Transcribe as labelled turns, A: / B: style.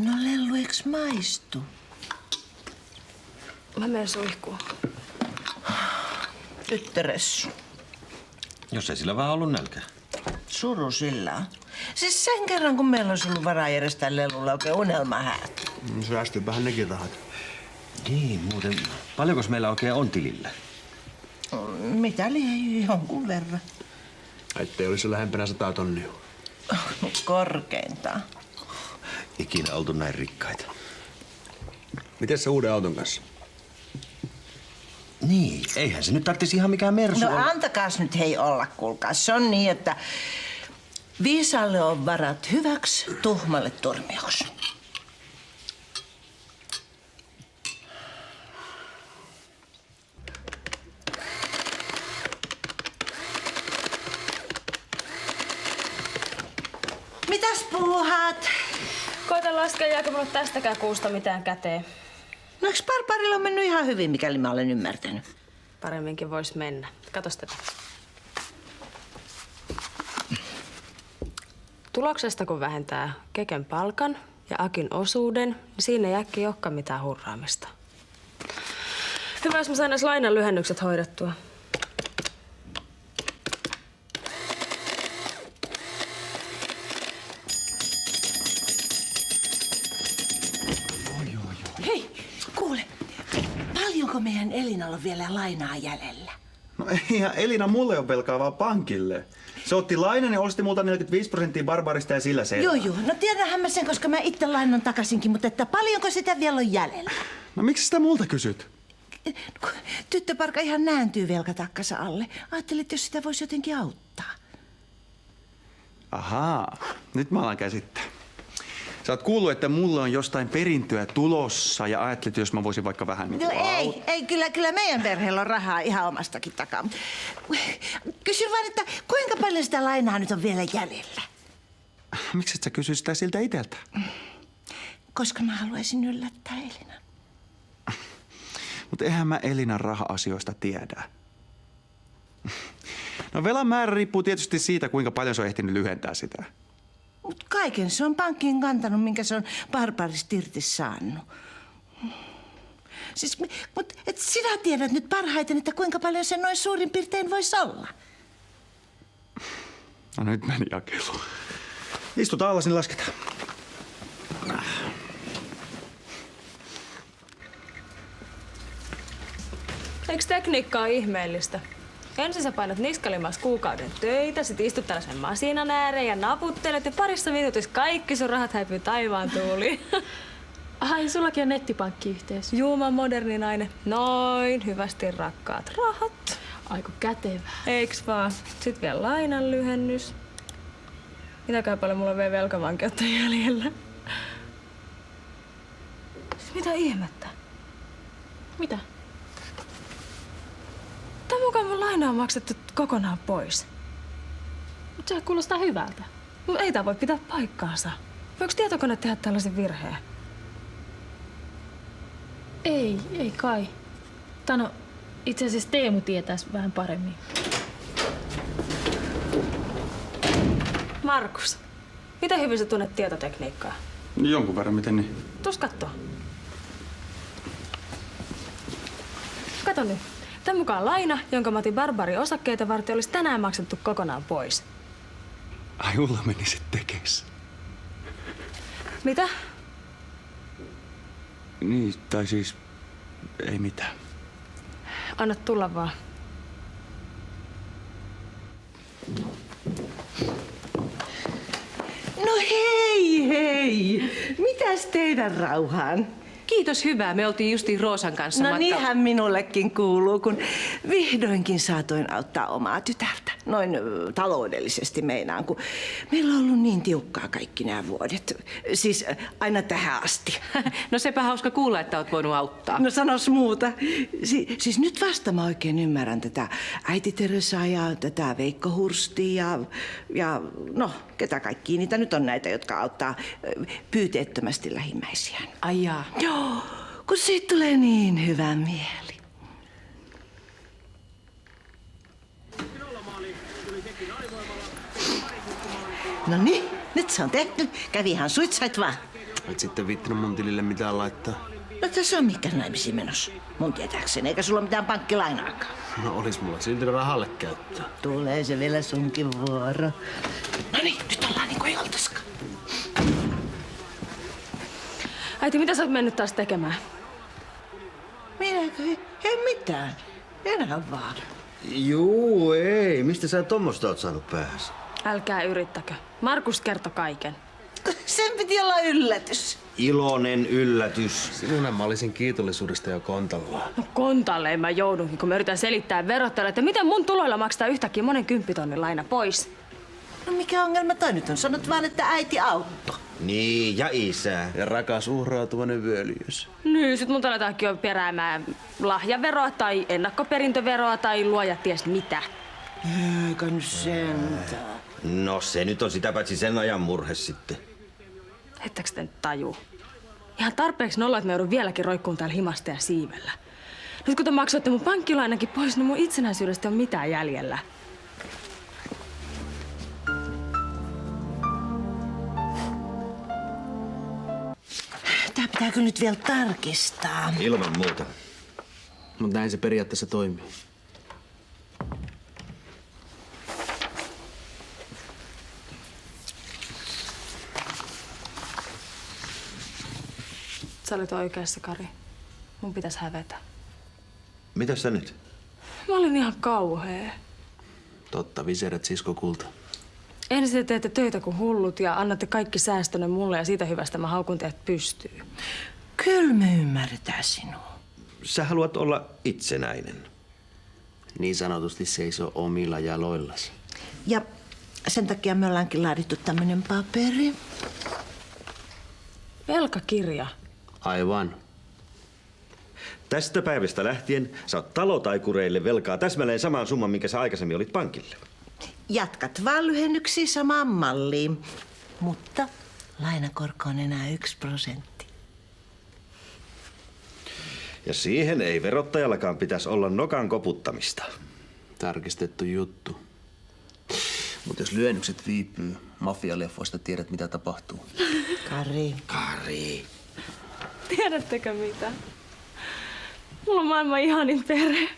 A: No Lellu, eiks maistu?
B: Mä menen suihkuun.
A: Tyttöressu.
C: Jos ei sillä vaan ollut nälkä.
A: Suru sillä on. Siis sen kerran, kun meillä olisi ollut varaa järjestää Lelulle oikein unelmahäät.
D: Säästypähän nekin rahat.
C: Niin, muuten. Paljonko meillä oikein on tilillä?
A: Mitä liian jonkun verran?
D: Ettei olisi lähempänä 100 tonnia.
A: Korkeintaan.
C: Ikinä oltu näin rikkaita.
D: Miten se uuden auton kanssa?
C: Niin, eihän se nyt tarvitsisi ihan mikään mersu
A: No
C: olla.
A: antakaas nyt hei olla, kuulkaa. Se on niin, että viisaalle on varat hyväksi, tuhmalle turmioksi. Mitäs puuhaat?
B: Koitan laskea, jääkö mulle tästäkään kuusta mitään käteen.
A: No eikö Barbarilla on mennyt ihan hyvin, mikäli mä olen ymmärtänyt?
B: Paremminkin vois mennä. Katos tätä. Tuloksesta kun vähentää Keken palkan ja Akin osuuden, niin siinä ei äkkiä olekaan mitään hurraamista. Hyvä, jos mä sain edes lainan lyhennykset hoidettua.
A: Hei, kuule. Paljonko meidän Elinalla on vielä lainaa jäljellä?
E: No eihän Elina mulle ole velkaa, vaan pankille. Se otti lainan ja osti multa 45% Barbarista ja sillä selvä.
A: Joo. No tiedänhän mä sen, koska mä itse lainan takaisinkin, mutta että paljonko sitä vielä on jäljellä?
E: No miksi sitä multa kysyt?
A: Tyttöparka ihan nääntyy velkatakkansa alle. Ajattelin, että jos sitä voisi jotenkin auttaa.
E: Ahaa, nyt mä alan käsittää. Sä oot kuullut, että mulla on jostain perintöä tulossa ja ajattelit, jos mä voisin vaikka vähän niin
A: No ei, kyllä meidän perheellä on rahaa ihan omastakin takaa. Kysyn vaan, että kuinka paljon sitä lainaa nyt on vielä jäljellä?
E: Miksi et sä kysy sitä siltä iteltä?
A: Koska mä haluaisin yllättää Elinan.
E: Mutta eihän mä Elinan raha-asioista tiedä. No velan määrä riippuu tietysti siitä, kuinka paljon se on ehtinyt lyhentää sitä.
A: Mut kaiken se on pankkiin kantanut, minkä se on Barbarista irti saanut. Siis, mut et sinä tiedät nyt parhaiten, että kuinka paljon se noin suurin piirtein voisi olla.
E: No nyt meni jakelu. Istutaan alas, niin lasketaan.
B: Eikö tekniikka ole ihmeellistä? Ensin sä painat niskalimas kuukauden töitä, sit istut tällaisen masinan ääreen ja naputtelet ja parissa minuutissa kaikki sun rahat häipyy taivaan tuuliin.
F: Ai, sullakin on nettipankkiyhteys.
B: Juuman moderni nainen. Noin, hyvästi rakkaat rahat.
F: Aiku kätevä.
B: Eiks vaan? Sitten vielä lainan lyhennys. Mitäkään paljon mulla on vielä velkavankeutta jäljellä? Siis mitä ihmettä?
F: Mitä?
B: Tän mukaan mun laina on maksettu kokonaan pois.
F: Mut se kuulostaa hyvältä.
B: Mut ei tää voi pitää paikkaansa. Voiko tietokone tehdä tällaisen virheen?
F: Ei kai. Tano, itse asiassa Teemu tietäis vähän paremmin.
B: Markus, miten hyvin sä tunnet tietotekniikkaa?
E: Jonkun verran, miten niin?
B: Tuus kattoo. Kato nyt. Tän mukaan laina, jonka mä otin Barbarin osakkeita varten, olisi tänään maksettu kokonaan pois.
E: Ai, Ulla meni sit tekes.
B: Mitä?
E: Niin, tai siis ei mitään.
B: Anna tulla vaan.
A: No hei! Mitäs teidän rauhaan?
G: Kiitos, hyvää. Me oltiin justiin Roosan kanssa
A: No niinhän minullekin kuuluu, kun vihdoinkin saatoin auttaa omaa tytärtä. Noin taloudellisesti meinaan, kun meillä on ollut niin tiukkaa kaikki nämä vuodet. Siis aina tähän asti.
G: No sepä hauska kuulla, että oot voinut auttaa.
A: No sanos muuta. Siis nyt vasta mä oikein ymmärrän tätä äiti Teresaa ja tätä Veikko Hurstia ja no, ketä kaikkia niitä nyt on näitä, jotka auttaa pyyteettömästi lähimmäisiään.
G: Ai jaa.
A: Joo, kun siitä tulee niin hyvä mieli. No niin, nyt se on tehty. Kävi ihan suitsait vaan.
D: Et sitten viittinyt mun tilille mitään laittaa.
A: No tässä on mikä naimisiin menossa. Mun tietääkseni, eikä sulla mitään pankkilainaakaan.
D: No olis mulla silti rahalle käyttöä.
A: Tulee se vielä sunkin vuoro. No niin, nyt ollaan niin kuin ei oltaskaan.
B: Äiti, mitä sä oot mennyt taas tekemään?
A: Minäkö? Ei mitään. Enää vaan.
H: Juu, ei. Mistä sä tommosta oot saanut päähäsi?
B: Älkää yrittäkö. Markus kertoi kaiken.
A: Sen piti olla yllätys.
H: Iloinen yllätys.
D: Sinun mä olisin kiitollisuudesta jo kontallaan.
B: No kontalle en mä joudunkin, kun mä yritän selittää verottajalle, että miten mun tuloilla maksetaan yhtäkkiä monen 10 000 laina pois.
A: No mikä ongelma toi nyt on? Sanot vaan, että äiti auttoi.
H: Niin, ja isä.
D: Ja rakas uhrautuvainen vyöljys.
B: Niin, sit mun aletaankin jo peräämään lahjaveroa tai ennakkoperintöveroa tai luoja ties mitä.
A: Eikä nyt sentään.
H: No se nyt on sitä paitsi sen ajan murhe sitten.
B: Ettekö te nyt taju? Ihan tarpeeksi nolla, että mä joudun vieläkin roikkuun täällä himasta ja siivellä. Nyt kun te maksoitte mun pankkilainakin pois, niin mun itsenäisyydestä ei ole mitään jäljellä.
A: Tää pitää kyllä nyt vielä tarkistaa.
H: Ilman muuta.
D: Mutta näin se periaatteessa toimii.
B: Sä olit oikeassa, Kari. Mun pitäisi hävetä.
H: Mitäs sä nyt?
B: Mä olin ihan kauhea.
D: Totta, viseret sisko kulta.
B: Ensin te teette töitä kuin hullut ja annatte kaikki säästönne mulle ja siitä hyvästä mä haukun teidät pystyyn.
A: Kyllä me ymmärretään sinua.
H: Sä haluat olla itsenäinen.
D: Niin sanotusti seisoo omilla jaloillas.
A: Ja sen takia me ollaankin laadittu tämmönen paperi.
B: Velkakirja.
D: Aivan.
H: Tästä päivästä lähtien sä oot talotaikureille velkaa täsmälleen samaan summan, minkä sä aikaisemmin olit pankille.
A: Jatkat vaan lyhennyksiä samaan malliin. Mutta lainakorko on enää 1%.
H: Ja siihen ei verottajallakaan pitäisi olla nokan koputtamista.
D: Tarkistettu juttu. Mutta jos lyhennykset viipyy, mafialeffoista tiedät mitä tapahtuu.
H: Kari.
B: Tiedättekö mitä? Mulla on maailman ihanin perhe.